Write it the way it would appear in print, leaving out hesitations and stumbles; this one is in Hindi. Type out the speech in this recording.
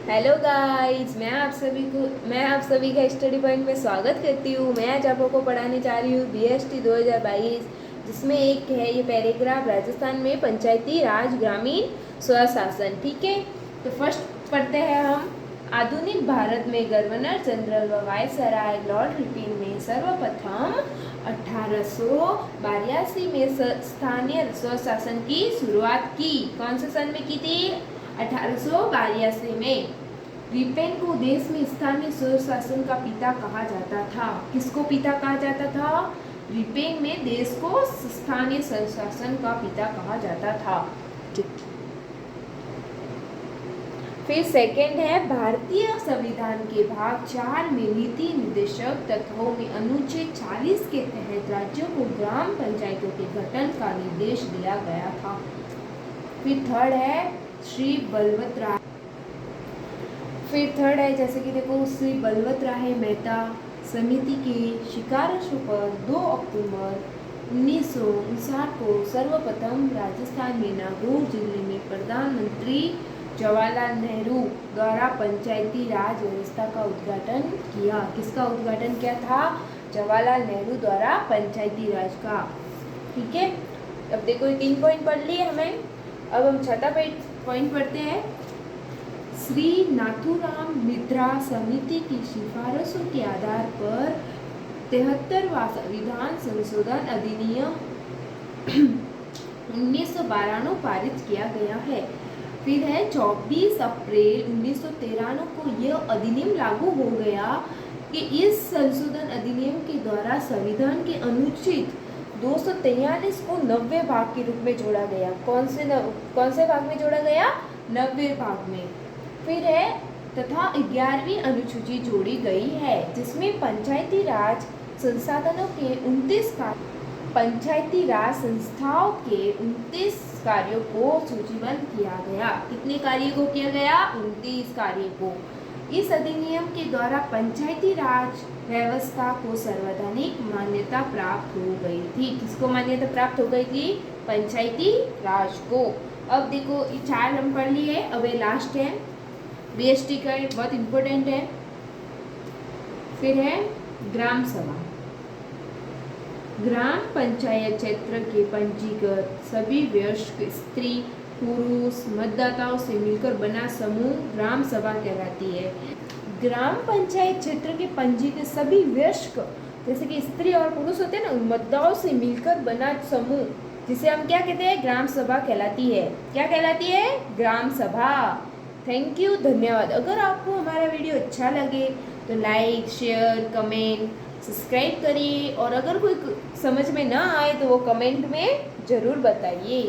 हेलो गाइस, मैं आप सभी का स्टडी पॉइंट में स्वागत करती हूँ। मैं आज आप लोगों को पढ़ाने जा रही हूँ बीएसटी 2022, जिसमें एक है ये पैराग्राफ राजस्थान में पंचायती राज ग्रामीण स्वशासन। ठीक है, तो फर्स्ट पढ़ते हैं हम। आधुनिक भारत में गवर्नर जनरल व वायसराय लॉर्ड रिपन ने सर्वप्रथम 1882 में स्थानीय स्वशासन की शुरुआत की। कौन से सन में की थी? 1882 में। रिपेन को देश में स्थानीय स्वशासन का पिता कहा जाता था। किसको पिता कहा जाता था? रिपेन में देश को स्थानीय स्वशासन का पिता कहा जाता था। फिर सेकंड है, भारतीय संविधान के भाग 4 में नीति निर्देशक तत्वों में अनुच्छेद 40 के तहत राज्यों को ग्राम पंचायतों के गठन का निर्देश दिया गया था। फिर थर्ड है श्री बलवतराय। फिर थर्ड है जैसे कि देखो, श्री बलवतराय मेहता समिति के शिफारसों पर 2 अक्टूबर 1959 को सर्वप्रथम राजस्थान में नागौर जिले में प्रधानमंत्री जवाहरलाल नेहरू द्वारा पंचायती राज व्यवस्था का उद्घाटन किया। किसका उद्घाटन किया था? जवाहरलाल नेहरू द्वारा पंचायती राज का। ठीक है, अब देखो 3 पॉइंट पढ़ लिए हमें। अब हम छठा पॉइंट पढ़ते हैं। श्री नाथूराम मित्रा समिति की सिफारिशों के आधार पर 73वां संविधान संशोधन अधिनियम 1992 पारित किया गया है। फिर है 24 अप्रैल 1993 को यह अधिनियम लागू हो गया कि इस संशोधन अधिनियम के द्वारा संविधान के अनुच्छेद 243 को 90 भाग के रूप में जोड़ा गया। कौन से भाग में जोड़ा गया? 90 भाग में। फिर है तथा 11वीं अनुसूची जोड़ी गई है, जिसमें पंचायती राज संसाधनों के 29 पंचायती राज संस्थाओं के 29 कार्यों को सूचीबद्ध किया गया। कितने कार्य को किया गया? 29 कार्य को। इस अधिनियम के द्वारा पंचायती राज व्यवस्था को संवैधानिक मान्यता प्राप्त हो गई थी। किसको मान्यता प्राप्त हो गई थी? पंचायती राज को। अब देखो ये 4 हम पढ़ लिए, अब ये लास्ट है बीएसटी का, बहुत इंपॉर्टेंट है। फिर है ग्राम सभा। ग्राम पंचायत क्षेत्र के पंजीकृत सभी वयस्क स्त्री पुरुष मतदाताओं से मिलकर बना समूह ग्राम सभा कहलाती है। ग्राम पंचायत क्षेत्र के पंजीकृत सभी वयस्क, जैसे कि स्त्री और पुरुष होते हैं ना, मतदाताओं से मिलकर बना समूह, जिसे हम क्या कहते हैं? ग्राम सभा कहलाती है। क्या कहलाती है? ग्राम सभा। थैंक यू, धन्यवाद। अगर आपको हमारा वीडियो अच्छा लगे तो लाइक, शेयर, कमेंट, सब्सक्राइब करिए, और अगर कोई समझ में ना आए तो वो कमेंट में ज़रूर बताइए।